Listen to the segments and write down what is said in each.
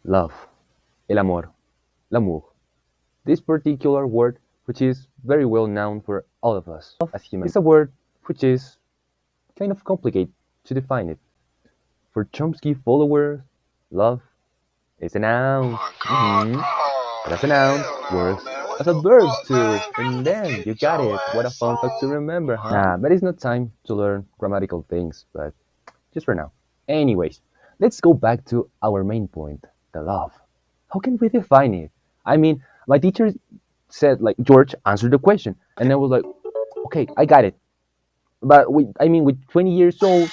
Love, el amor, l'amour. This particular word, which is very well known for all of us as humans, is a word which is kind of complicated to define it. For Chomsky followers, love is a noun. But as a noun, works as a verb too. And then you got it. What a fun fact to remember, huh? Nah, but it's not time to learn grammatical things, but just for now. Anyways, let's go back to our main point, the love. How can we define it? I mean, my teacher said like George answered the question, and I was like, okay, I got it. But with 20 years old,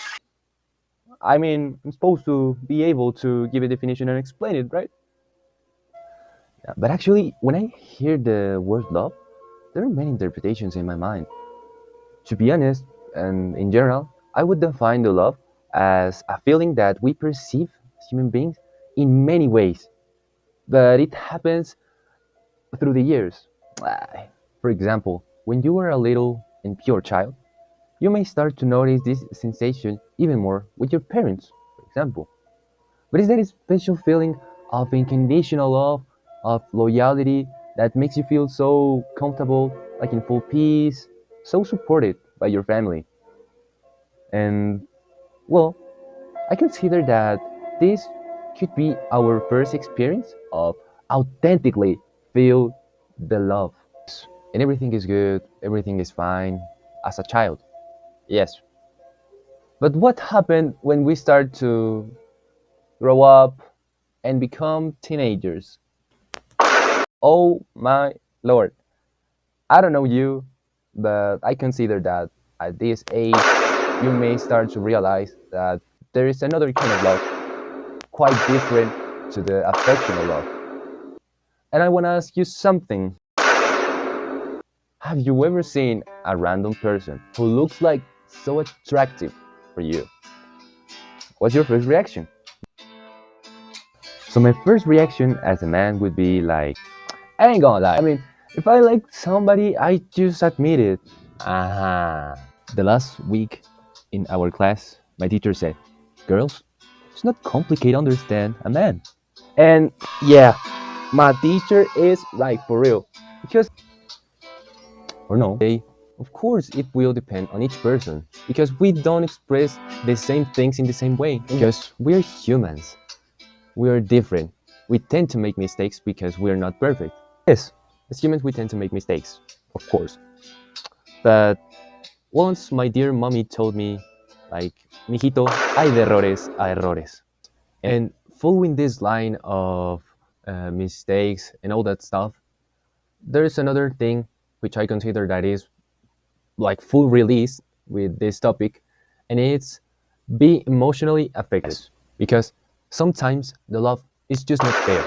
I'm supposed to be able to give a definition and explain it, right? Yeah, but actually, when I hear the word love, there are many interpretations in my mind. To be honest, and in general, I would define the love as a feeling that we perceive as human beings in many ways, but it happens through the years. For example, when you are a little and pure child, you may start to notice this sensation even more with your parents, for example. But it's that special feeling of unconditional love, of loyalty that makes you feel so comfortable, like in full peace, so supported by your family. And well, I consider that this could be our first experience of authentically feel the love. And everything is good, everything is fine as a child. Yes. But what happened when we start to grow up and become teenagers? Oh my lord. I don't know you, but I consider that at this age you may start to realize that there is another kind of love, quite different to the affectional love. And I want to ask you something. Have you ever seen a random person who looks like so attractive for you? What's your first reaction? So my first reaction as a man would be like, I ain't gonna lie. If I like somebody, I just admit it. Uh-huh. The last week in our class, my teacher said, girls, it's not complicated to understand a man. And yeah, my teacher is right for real. Because, or no, of course it will depend on each person. Because we don't express the same things in the same way. Because we're humans. We are different. We tend to make mistakes because we're not perfect. Yes, as humans we tend to make mistakes, of course. But once my dear mommy told me, like, mijito, hay de errores a errores. And following this line of mistakes and all that stuff, there's another thing which I consider that is like full release with this topic, and it's be emotionally affected. Because sometimes the love is just not fair.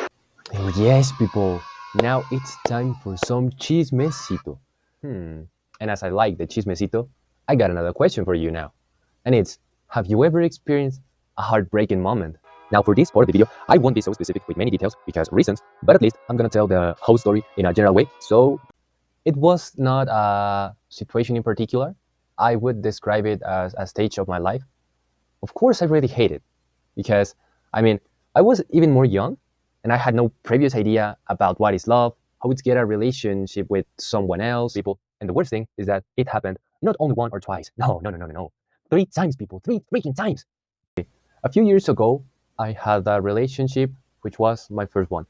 And yes, people, now it's time for some chismecito. And as I like the chismecito, I got another question for you now. And it's, have you ever experienced a heartbreaking moment? Now, for this part of the video, I won't be so specific with many details because reasons, but at least I'm gonna tell the whole story in a general way. So, it was not a situation in particular. I would describe it as a stage of my life. Of course, I really hate it because, I mean, I was even more young and I had no previous idea about what is love, how to get a relationship with someone else, people. And the worst thing is that it happened not only one or twice. No, no, no, no, no, no. Three times, people. Three freaking times. A few years ago, I had a relationship which was my first one.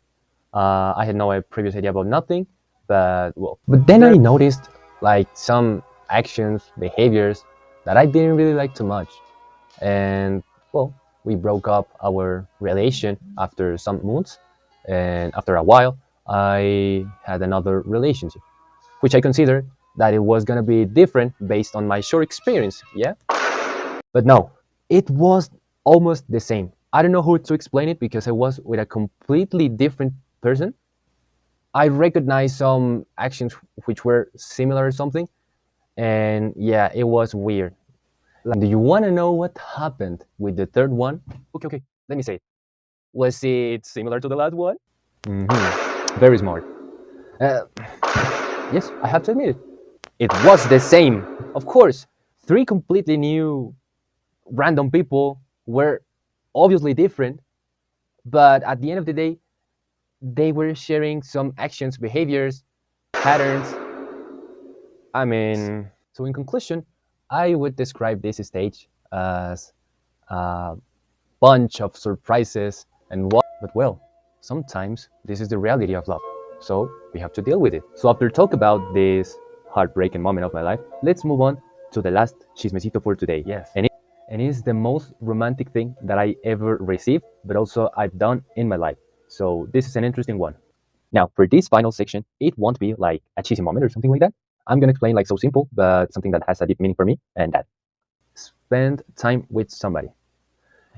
I had no previous idea about nothing, but well. But then I noticed like some actions, behaviors that I didn't really like too much. And well, we broke up our relation after some months, and after a while I had another relationship which I considered that it was gonna be different based on my short experience, yeah. But no, it was almost the same. I don't know how to explain it because I was with a completely different person. I recognized some actions which were similar or something, and yeah, it was weird. Do you want to know what happened with the third one? Okay, okay, let me say it. Was it similar to the last one? Very smart. Uh, yes, I have to admit it. It was the same. Of course, three completely new random people were obviously different, But at the end of the day, they were sharing some actions, behaviors, patterns. I mean, so in conclusion, I would describe this stage as a bunch of surprises and what, but well, sometimes this is the reality of love. So we have to deal with it. So after talk about this heartbreaking moment of my life, let's move on to the last chismecito for today. Yes. And it's the most romantic thing that I ever received, but also I've done in my life. So this is an interesting one. Now, for this final section, it won't be like a cheesy moment or something like that. I'm gonna explain like so simple, but something that has a deep meaning for me, and that spend time with somebody.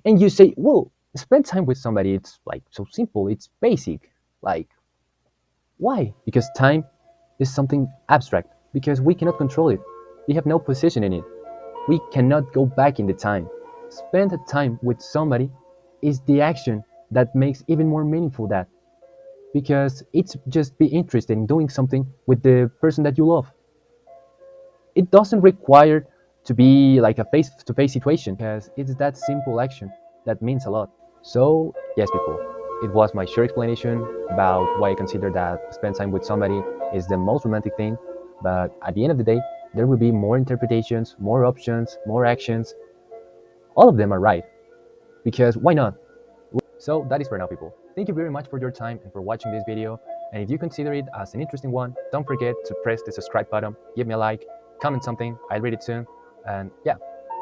And you say, well, spend time with somebody, it's like so simple, it's basic. Like, why? Because time is something abstract, because we cannot control it. We have no position in it. We cannot go back in the time. Spend time with somebody is the action that makes even more meaningful that, because it's just be interested in doing something with the person that you love. It doesn't require to be like a face-to-face situation, because it's that simple action that means a lot. So yes, people, it was my short explanation about why I consider that spend time with somebody is the most romantic thing. But at the end of the day, there will be more interpretations, more options, more actions. All of them are right, because why not? So that is for now, people. Thank you very much for your time and for watching this video. And if you consider it as an interesting one, don't forget to press the subscribe button, give me a like, comment something, I'll read it soon. And yeah,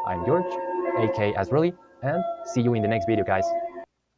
I'm George, aka Asroli, and see you in the next video, guys.